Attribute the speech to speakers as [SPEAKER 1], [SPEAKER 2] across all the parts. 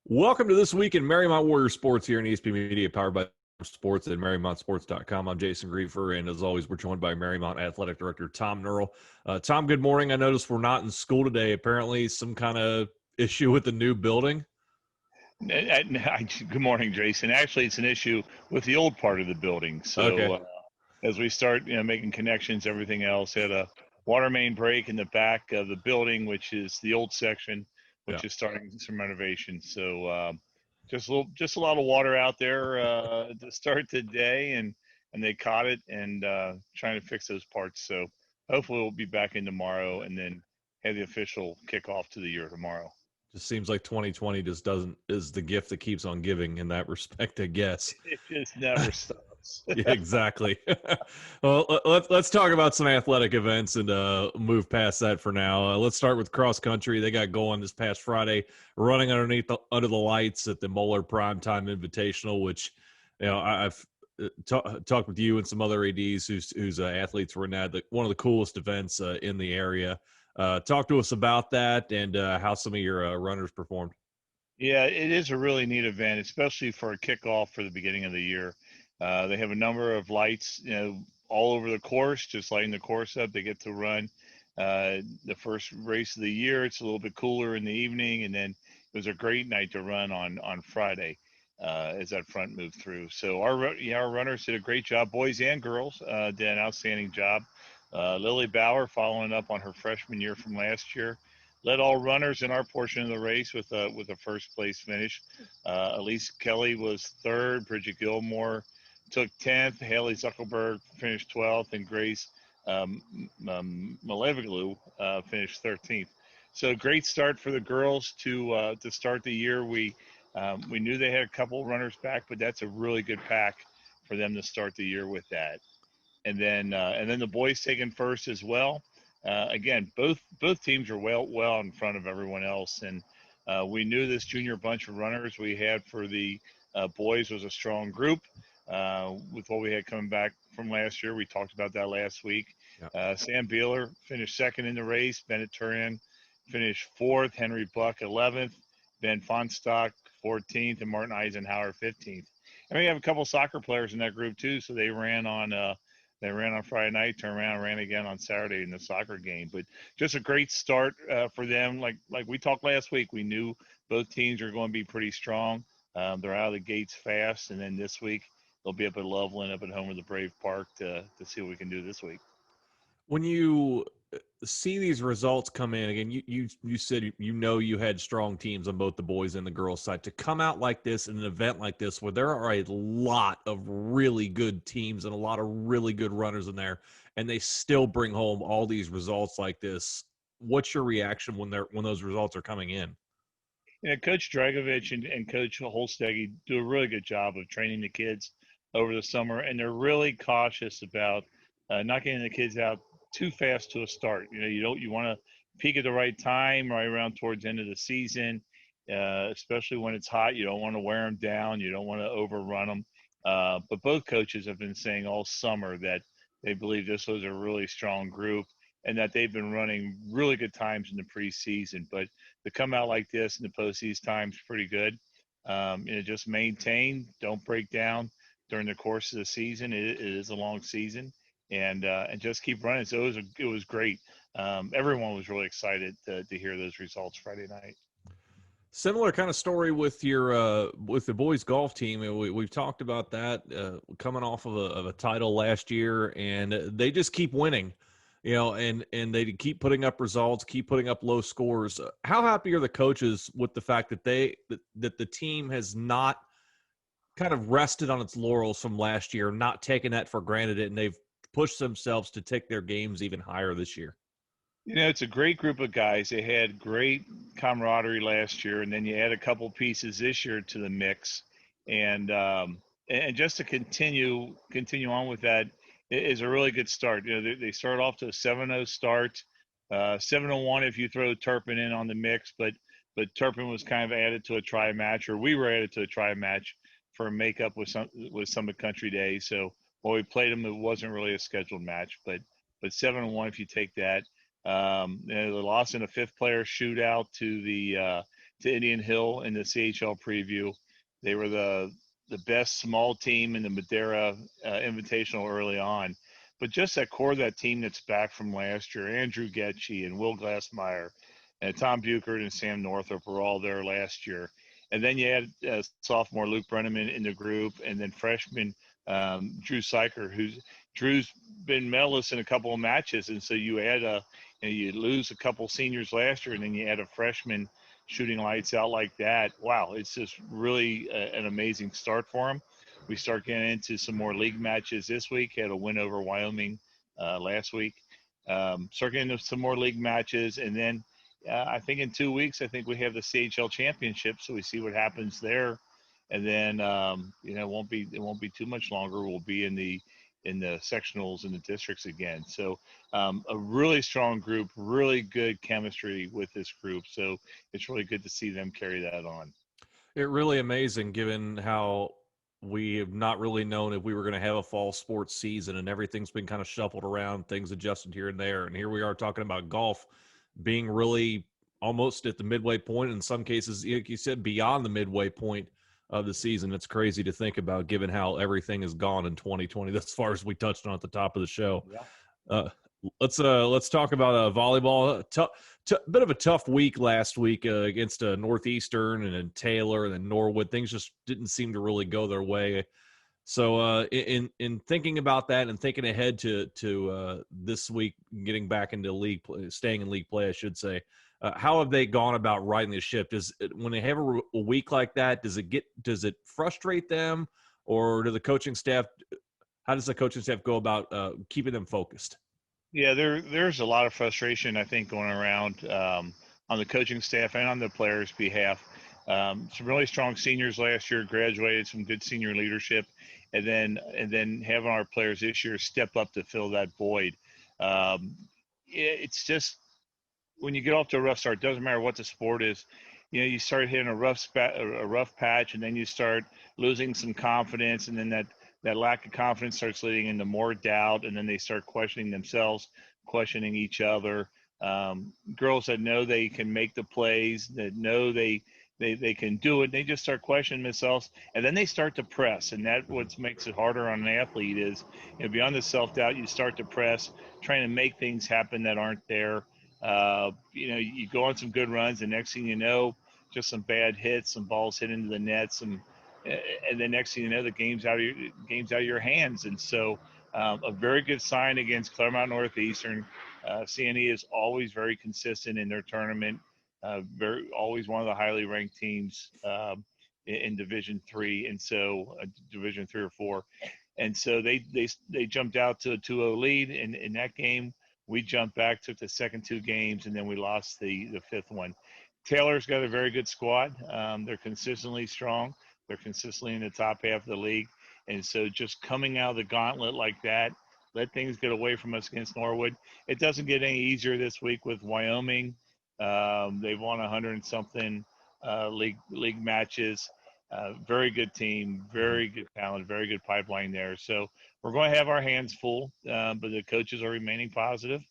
[SPEAKER 1] Welcome to This Week in Mariemont Warriors Sports here in ESP Media, powered by Sports at MariemontSports.com. I'm Jason Griefer, and as always, we're joined by Mariemont Athletic Director Tom Nurl. Tom, good morning. I noticed we're not in school today. Apparently, some kind of issue with the new building.
[SPEAKER 2] Good morning, Jason. Actually, it's an issue with the old part of the building.
[SPEAKER 1] Okay.
[SPEAKER 2] As we start, making connections, everything else, had a water main break in the back of the building, which is the old section,
[SPEAKER 1] Yeah.
[SPEAKER 2] which is starting some renovations. Just a lot of water out there to start the day, and they caught it and trying to fix those parts. So hopefully we'll be back in tomorrow and then have the official kickoff to the year tomorrow.
[SPEAKER 1] Just seems like 2020 just is the gift that keeps on giving in that respect, I guess.
[SPEAKER 2] It just never stops.
[SPEAKER 1] Yeah, exactly. Well, let's talk about some athletic events and move past that for now. Let's start with cross country. They got going this past Friday, running under the lights at the Moeller Primetime Invitational, which I've talked with you and some other ads whose athletes were in that. One of the coolest events in the area. Talk to us about that and how some of your runners performed.
[SPEAKER 2] Yeah, it is a really neat event, especially for a kickoff for the beginning of the year. They have a number of lights, all over the course, just lighting the course up. They get to run the first race of the year. It's a little bit cooler in the evening, and then it was a great night to run on Friday as that front moved through. So our runners did a great job. Boys and girls did an outstanding job. Lily Bauer, following up on her freshman year from last year, led all runners in our portion of the race with a first place finish. Elise Kelly was third. Bridget Gilmore took 10th. Haley Zuckerberg finished 12th, and Grace Maleviglu finished 13th. So great start for the girls to start the year. We knew they had a couple runners back, but that's a really good pack for them to start the year with that. And then the boys taking first as well. Again, both teams are well in front of everyone else, and we knew this junior bunch of runners we had for the boys was a strong group with what we had coming back from last year. We talked about that last week.
[SPEAKER 1] Yeah.
[SPEAKER 2] Sam Beeler finished second in the race. Bennett Turin finished fourth. Henry Buck 11th. Ben Fonstock 14th, and Martin Eisenhower 15th. And we have a couple soccer players in that group too, so they ran on Friday night, turned around and ran again on Saturday in the soccer game. But just a great start for them. Like we talked last week, we knew both teams are going to be pretty strong. They're out of the gates fast, and then this week they'll be up at Loveland, up at home with the Brave Park to see what we can do this week.
[SPEAKER 1] When you see these results come in again, you said you had strong teams on both the boys and the girls side. To come out like this in an event like this where there are a lot of really good teams and a lot of really good runners in there, and they still bring home all these results like this, what's your reaction when those results are coming in?
[SPEAKER 2] Coach Dragovich and Coach Holstegi do a really good job of training the kids over the summer, and they're really cautious about not getting the kids out too fast to a start. You want to peak at the right time, right around towards the end of the season, especially when it's hot. You don't want to wear them down. You don't want to overrun them. But both coaches have been saying all summer that they believe this was a really strong group and that they've been running really good times in the preseason. But to come out like this in the postseason time's pretty good. Just maintain, don't break down during the course of the season. It is a long season, and just keep running. So it was great. Everyone was really excited to hear those results Friday night.
[SPEAKER 1] Similar kind of story with your with the boys golf team. We've talked about that coming off of a title last year, and they just keep winning, and they keep putting up results, keep putting up low scores. How happy are the coaches with the fact that that the team has not kind of rested on its laurels from last year, not taking that for granted, and they've pushed themselves to take their games even higher this year?
[SPEAKER 2] It's a great group of guys. They had great camaraderie last year, and then you add a couple pieces this year to the mix, and just to continue on with that is a really good start. They start off to a 7-0 start, 7-1 if you throw Turpin in on the mix, but Turpin was kind of added to a try match, or we were added to a try match for a makeup with Summit Country Day. So when we played them, it wasn't really a scheduled match, but 7-1 if you take that. They lost in a fifth player shootout to to Indian Hill in the CHL preview. They were the best small team in the Madeira Invitational early on. But just that core of that team that's back from last year, Andrew Getchie and Will Glassmeyer and Tom Buchert and Sam Northrop were all there last year. And then you had sophomore Luke Brenneman in the group, and then freshman Drew Syker, Drew's been medalist in a couple of matches, and so you add you lose a couple seniors last year, and then you add a freshman shooting lights out like that. Wow, it's just really an amazing start for him. We start getting into some more league matches this week. Had a win over Wyoming last week. Start getting into some more league matches, and then I think in 2 weeks, I think we have the CHL championship, so we see what happens there, and then it won't be too much longer. We'll be in the sectionals and the districts again. So a really strong group, really good chemistry with this group. So it's really good to see them carry that on.
[SPEAKER 1] It really amazing given how we have not really known if we were going to have a fall sports season, and everything's been kind of shuffled around, things adjusted here and there. And here we are talking about golf being really almost at the midway point, in some cases, like you said, beyond the midway point of the season. It's crazy to think about given how everything has gone in 2020, as far as we touched on at the top of the show.
[SPEAKER 2] Yeah.
[SPEAKER 1] Let's talk about volleyball. Bit of a tough week last week against Northeastern and then Taylor and then Norwood. Things just didn't seem to really go their way. So in thinking about that and thinking ahead to this week, getting back into league play, staying in league play, I should say, how have they gone about riding the ship? When they have a week like that, does it frustrate them, or do the coaching staff? How does the coaching staff go about keeping them focused?
[SPEAKER 2] Yeah, there's a lot of frustration, I think, going around on the coaching staff and on the players' behalf. Some really strong seniors last year graduated, some good senior leadership, and then having our players this year step up to fill that void. It's just when you get off to a rough start, it doesn't matter what the sport is. You start hitting a rough patch, and then you start losing some confidence, and then that lack of confidence starts leading into more doubt, and then they start questioning themselves, questioning each other. Girls that know they can make the plays, that know they can do it, they just start questioning themselves, and then they start to press, and that what makes it harder on an athlete is, beyond the self-doubt, you start to press, trying to make things happen that aren't there. You go on some good runs, and next thing you know, just some bad hits, some balls hit into the net, and the next thing you know, the game's out of your hands. And so, a very good sign against Claremont Northeastern. CNE is always very consistent in their tournament. Always one of the highly ranked teams in Division III, and so Division III or IV. And so they jumped out to a 2-0 lead in that game. We jumped back, took the second two games, and then we lost the fifth one. Taylor's got a very good squad. They're consistently strong. They're consistently in the top half of the league. And so just coming out of the gauntlet like that, let things get away from us against Norwood. It doesn't get any easier this week with Wyoming. They've won 100 and something league matches. Very good team, very good talent, very good pipeline there. So we're going to have our hands full, but the coaches are remaining positive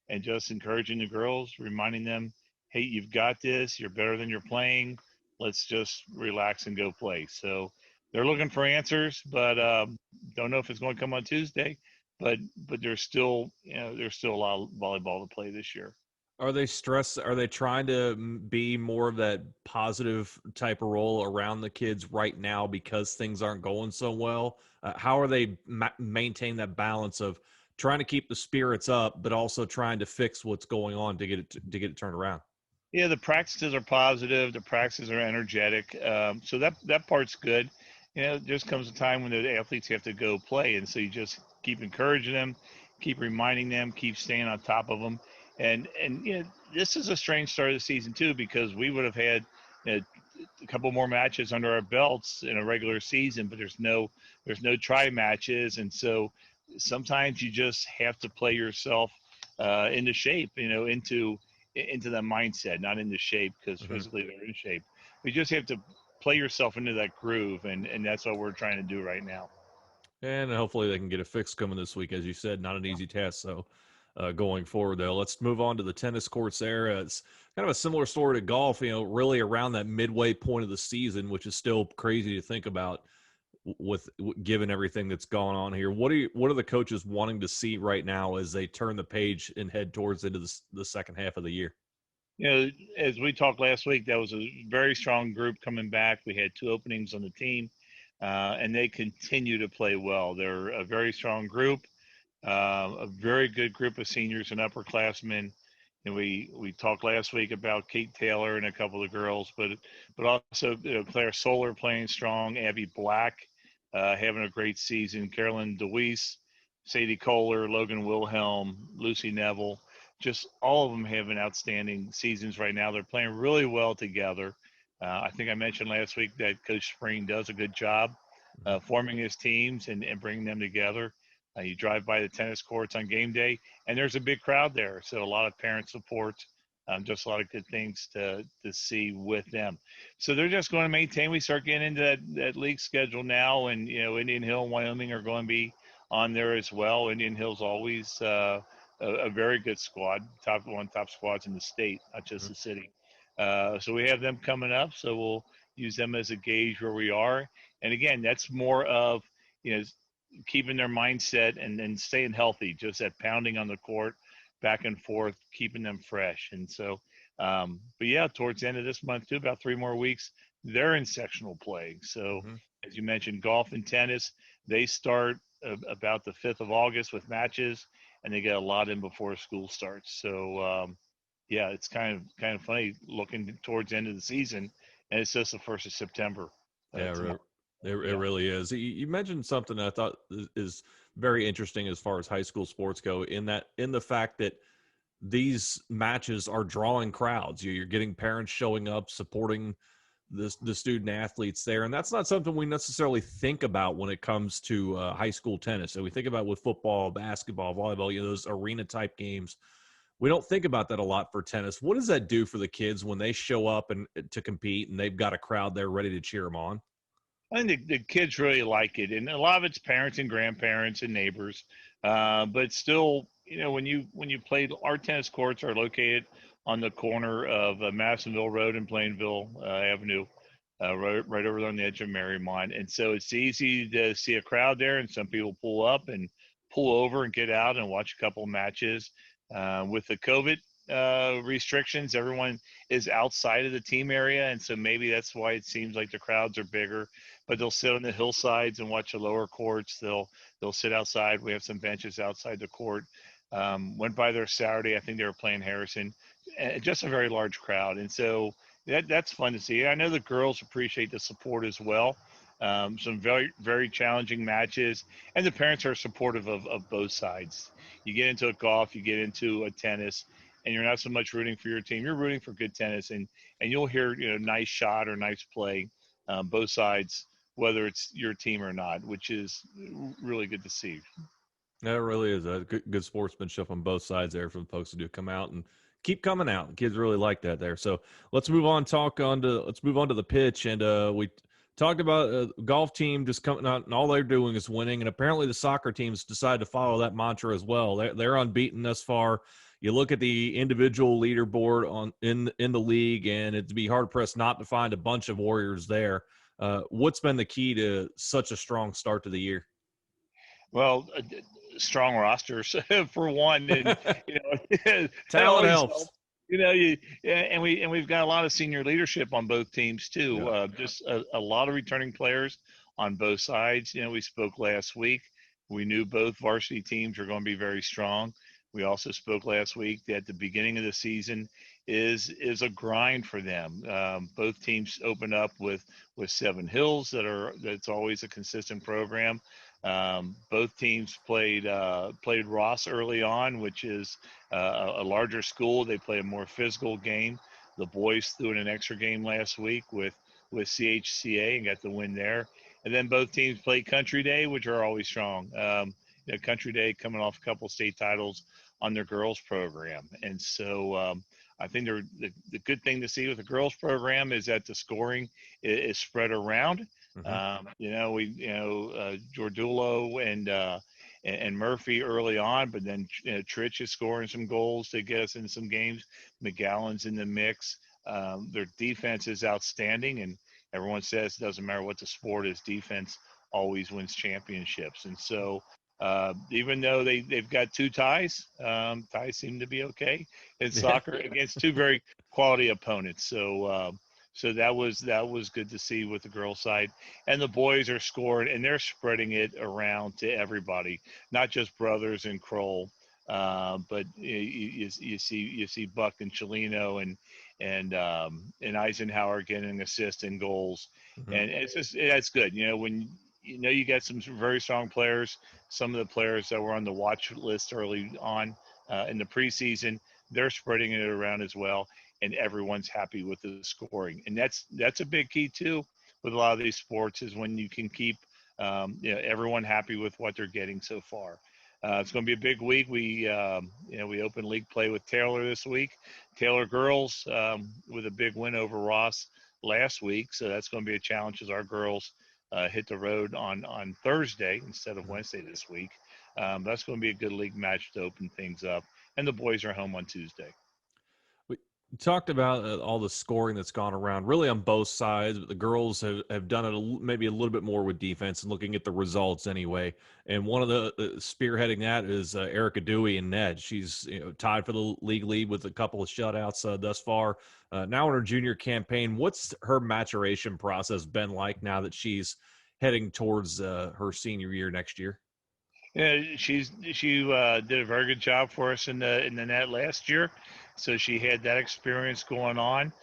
[SPEAKER 2] and just encouraging the girls, reminding them, hey, you've got this. You're better than you're playing. Let's just relax and go play. So they're looking for answers, but don't know if it's going to come on Tuesday. But there's still a lot of volleyball to play this year.
[SPEAKER 1] Are they stressed? Are they trying to be more of that positive type of role around the kids right now because things aren't going so well? How are they maintain that balance of trying to keep the spirits up, but also trying to fix what's going on to get it turned around?
[SPEAKER 2] Yeah, the practices are positive. The practices are energetic. So that part's good. Just comes a time when the athletes have to go play, and so you just keep encouraging them, keep reminding them, keep staying on top of them. And this is a strange start of the season too, because we would have had a couple more matches under our belts in a regular season, but there's no try matches, and so sometimes you just have to play yourself into shape, into that mindset, not into shape, because physically they're in shape. You just have to play yourself into that groove, and that's what we're trying to do right now.
[SPEAKER 1] And hopefully they can get a fix coming this week. As you said, not an easy task. So going forward, though. Let's move on to the tennis courts there. It's kind of a similar story to golf, really around that midway point of the season, which is still crazy to think about with given everything that's going on here. What are the coaches wanting to see right now as they turn the page and head towards into the second half of the year?
[SPEAKER 2] As we talked last week, that was a very strong group coming back. We had 2 openings on the team, and they continue to play well. They're a very strong group, a very good group of seniors and upperclassmen. And we talked last week about Kate Taylor and a couple of girls, but also Claire Solar playing strong, Abby Black having a great season, Carolyn DeWeese, Sadie Kohler, Logan Wilhelm, Lucy Neville, just all of them having outstanding seasons right now. They're playing really well together. I think I mentioned last week that Coach Spring does a good job forming his teams and bringing them together. You drive by the tennis courts on game day, and there's a big crowd there. So a lot of parent support, just a lot of good things to see with them. So they're just going to maintain. We start getting into that league schedule now, and Indian Hill and Wyoming are going to be on there as well. Indian Hill's always a very good squad, top squads in the state, not just the city. So we have them coming up. So we'll use them as a gauge where we are. And again, that's more of keeping their mindset and staying healthy, just that pounding on the court, back and forth, keeping them fresh. And so, but yeah, towards the end of this month too, about 3 more weeks, they're in sectional play. So as you mentioned, golf and tennis, they start about the 5th of August with matches, and they get a lot in before school starts. So yeah, it's kind of funny looking towards the end of the season, and it's just the 1st of September
[SPEAKER 1] Yeah,
[SPEAKER 2] tomorrow.
[SPEAKER 1] it
[SPEAKER 2] Yeah.
[SPEAKER 1] really is. You mentioned something I thought is very interesting as far as high school sports go, in the fact that these matches are drawing crowds. You're getting parents showing up, supporting the student athletes there, and that's not something we necessarily think about when it comes to high school tennis. So we think about with football, basketball, volleyball, those arena type games. We don't think about that a lot for tennis. What does that do for the kids when they show up and to compete and they've got a crowd there ready to cheer them on?
[SPEAKER 2] I think the kids really like it, and a lot of it's parents and grandparents and neighbors. But still, when you play, our tennis courts are located on the corner of Madisonville Road and Plainville Avenue, right over there on the edge of Mariemont. And so it's easy to see a crowd there, and some people pull up and pull over and get out and watch a couple matches. With the COVID restrictions, everyone is outside of the team area, and so maybe that's why it seems like the crowds are bigger. But they'll sit on the hillsides and watch the lower courts. They'll sit outside. We have some benches outside the court. Went by there Saturday. I think they were playing Harrison. Just a very large crowd, and so that's fun to see. I know the girls appreciate the support as well. Some very, very challenging matches, and the parents are supportive of both sides. You get into a golf, you get into a tennis, and you're not so much rooting for your team. You're rooting for good tennis, and you'll hear nice shot or nice play, both sides, whether it's your team or not, which is really good to see.
[SPEAKER 1] Yeah, it really is a good sportsmanship on both sides there for the folks who do come out and keep coming out. The kids really like that there. So let's move on. Let's move on to the pitch. And we talked about golf team just coming out and all they're doing is winning. And apparently the soccer teams decided to follow that mantra as well. They're unbeaten thus far. You look at the individual leaderboard in the league, and it'd be hard pressed not to find a bunch of Warriors there. What's been the key to such a strong start to the year?
[SPEAKER 2] Well, strong rosters for one, and that
[SPEAKER 1] Talent
[SPEAKER 2] always
[SPEAKER 1] helps.
[SPEAKER 2] helps. You and we've got a lot of senior leadership on both teams too.
[SPEAKER 1] Yeah.
[SPEAKER 2] Just a lot of returning players on both sides. We spoke last week. We knew both varsity teams are going to be very strong. We also spoke last week that the beginning of the season is a grind for them. Both teams open up with Seven Hills that's always a consistent program. Both teams played Ross early on, which is a larger school. They play a more physical game. The boys threw in an extra game last week with CHCA and got the win there. And then both teams played Country Day, which are always strong. Country Day coming off a couple state titles on their girls program, and so I think the good thing to see with the girls program is that the scoring is spread around.
[SPEAKER 1] Mm-hmm.
[SPEAKER 2] Jordulo and Murphy early on, but then Trich is scoring some goals to get us in some games. McGowan's in the mix. Their defense is outstanding, and everyone says it doesn't matter what the sport is, defense always wins championships. And so, even though they've got two ties, ties seem to be okay in
[SPEAKER 1] Yeah.
[SPEAKER 2] soccer against two very quality opponents. So that was good to see with the girls' side, and the boys are scoring and they're spreading it around to everybody, not just Brothers and Kroll, but you see Buck and Chelino and Eisenhower getting assists and goals,
[SPEAKER 1] Mhm.
[SPEAKER 2] and it's just that's good. When you get some very strong players, some of the players that were on the watch list early on in the preseason, they're spreading it around as well, and everyone's happy with the scoring. And that's a big key too with a lot of these sports is when you can keep everyone happy with what they're getting so far. It's going to be a big week. We open league play with Taylor this week. Taylor girls with a big win over Ross last week, so that's going to be a challenge as our girls hit the road on Thursday instead of
[SPEAKER 1] Mhm.
[SPEAKER 2] Wednesday this week. That's going to be a good league match to open things up. And the boys are home on Tuesday.
[SPEAKER 1] We talked about all the scoring that's gone around, really on both sides. But the girls have done it maybe a little bit more with defense and looking at the results anyway. And one of the spearheading that is Erica Dewey and Ned. She's tied for the league lead with a couple of shutouts thus far. Now in her junior campaign, what's her maturation process been like now that she's heading towards her senior year next year?
[SPEAKER 2] Yeah, she did a very good job for us in the net last year, so she had that experience going on.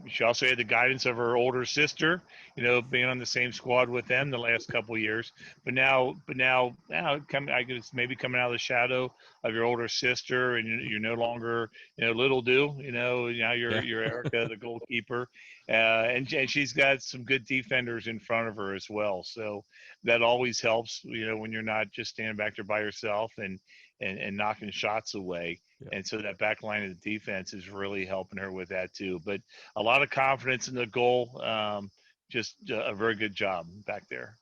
[SPEAKER 2] She also had the guidance of her older sister, being on the same squad with them the last couple of years. Now, I guess maybe coming out of the shadow of your older sister, and you're no longer little do. Now you're
[SPEAKER 1] Yeah.
[SPEAKER 2] you're Erica, the goalkeeper, and she's got some good defenders in front of her as well. So that always helps, when you're not just standing back there by yourself and knocking shots away.
[SPEAKER 1] Yeah.
[SPEAKER 2] And so that back line of the defense is really helping her with that too. But a lot of confidence in the goal. Just a very good job back there.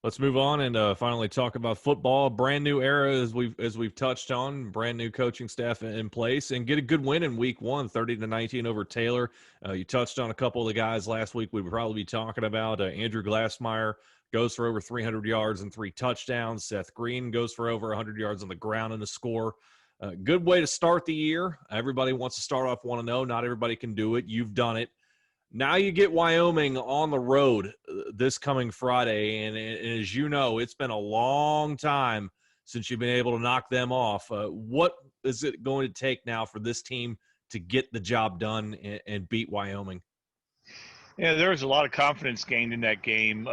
[SPEAKER 1] Let's move on and finally talk about football. Brand new era as we've touched on. Brand new coaching staff in place and get a good win in week one, 30-19 over Taylor. You touched on a couple of the guys last week. We would probably be talking about Andrew Glassmeyer goes for over 300 yards and 3 touchdowns. Seth Green goes for over 100 yards on the ground in a score. Good way to start the year. Everybody wants to start off 1-0. Not everybody can do it. You've done it. Now you get Wyoming on the road this coming Friday, and as you know, it's been a long time since you've been able to knock them off. What is it going to take now for this team to get the job done and beat Wyoming?
[SPEAKER 2] Yeah, there was a lot of confidence gained in that game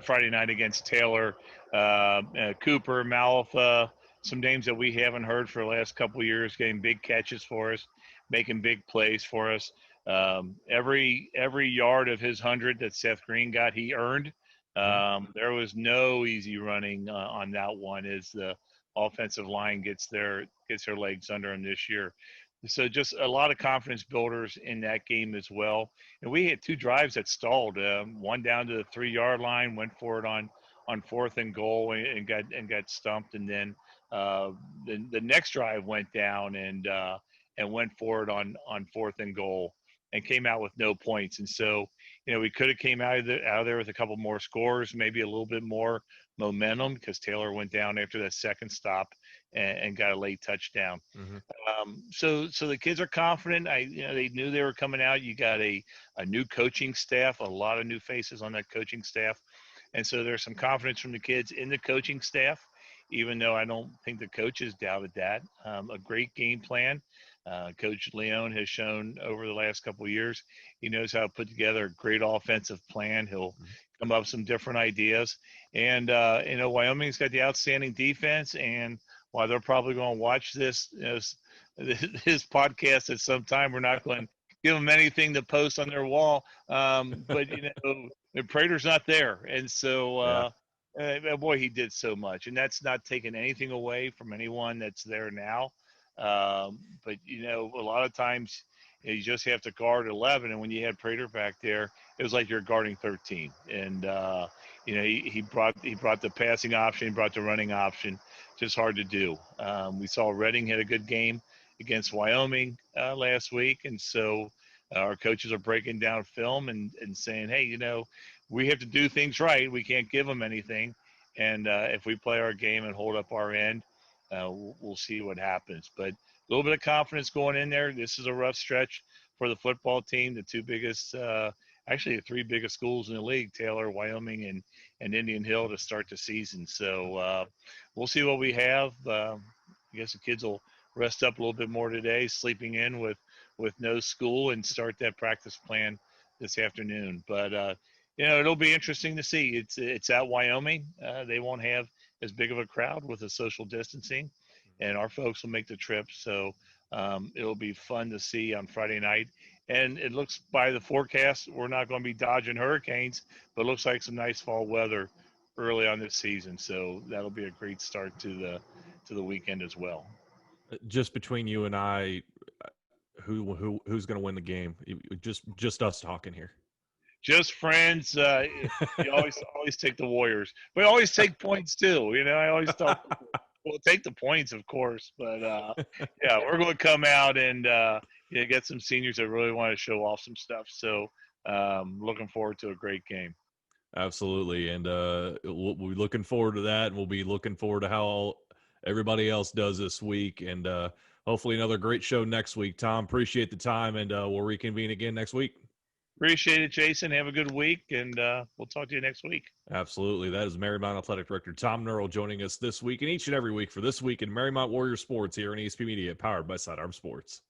[SPEAKER 2] Friday night against Taylor. Cooper, Malfa, some names that we haven't heard for the last couple of years, getting big catches for us, making big plays for us. Every yard of his 100 that Seth Green got, he earned.
[SPEAKER 1] Mhm.
[SPEAKER 2] There was no easy running on that one as the offensive line gets their legs under him this year. So just a lot of confidence builders in that game as well. And we had two drives that stalled. One down to the 3-yard line, went for it on fourth and goal and got stumped, and then the next drive went down and went for it on fourth and goal and came out with no points. And so we could have came out of there with a couple more scores, maybe a little bit more momentum because Taylor went down after that second stop and got a late touchdown.
[SPEAKER 1] Mhm.
[SPEAKER 2] So the kids are confident. They knew they were coming out. You got a new coaching staff, a lot of new faces on that coaching staff, and so there's some confidence from the kids in the coaching staff. Even though I don't think the coaches doubted that, a great game plan. Coach Leone has shown over the last couple of years he knows how to put together a great offensive plan. He'll
[SPEAKER 1] Mhm.
[SPEAKER 2] come up with some different ideas, and Wyoming's got the outstanding defense. And while they're probably going to watch this podcast at some time, we're not going to give them anything to post on their wall. But Prater's not there, and so
[SPEAKER 1] Yeah.
[SPEAKER 2] boy, he did so much, and that's not taking anything away from anyone that's there now. But a lot of times you just have to guard 11, and when you had Prater back there, it was like you're guarding 13, and he brought the passing option, he brought the running option. Just hard to do. We saw Reading had a good game against Wyoming last week, and so our coaches are breaking down film and saying, hey, we have to do things right. We can't give them anything, and if we play our game and hold up our end, we'll see what happens. But a little bit of confidence going in there. This is a rough stretch for the football team. The two biggest, actually the three biggest schools in the league, Taylor, Wyoming, and Indian Hill, to start the season. So we'll see what we have. I guess the kids will rest up a little bit more today, sleeping in with no school, and start that practice plan this afternoon. But it'll be interesting to see. It's at Wyoming. They won't have as big of a crowd with the social distancing, and our folks will make the trip. So it'll be fun to see on Friday night. And it looks, by the forecast, we're not going to be dodging hurricanes, but it looks like some nice fall weather early on this season. So that'll be a great start to the weekend as well.
[SPEAKER 1] Just between you and I, who's going to win the game? Just us talking here.
[SPEAKER 2] Just friends. You always take the Warriors, but always take points too. I always tell people, we'll take the points, of course, but yeah, we're going to come out and get some seniors that really want to show off some stuff. So looking forward to a great game.
[SPEAKER 1] Absolutely, and we'll be looking forward to that, and we'll be looking forward to how everybody else does this week, and hopefully another great show next week. Tom, appreciate the time, and we'll reconvene again next week.
[SPEAKER 2] Appreciate it, Jason. Have a good week, and we'll talk to you next week.
[SPEAKER 1] Absolutely. That is Mariemont Athletic Director Tom Nurl joining us this week and each and every week for This Week in Mariemont Warriors Sports here on ESP Media, powered by Sidearm Sports.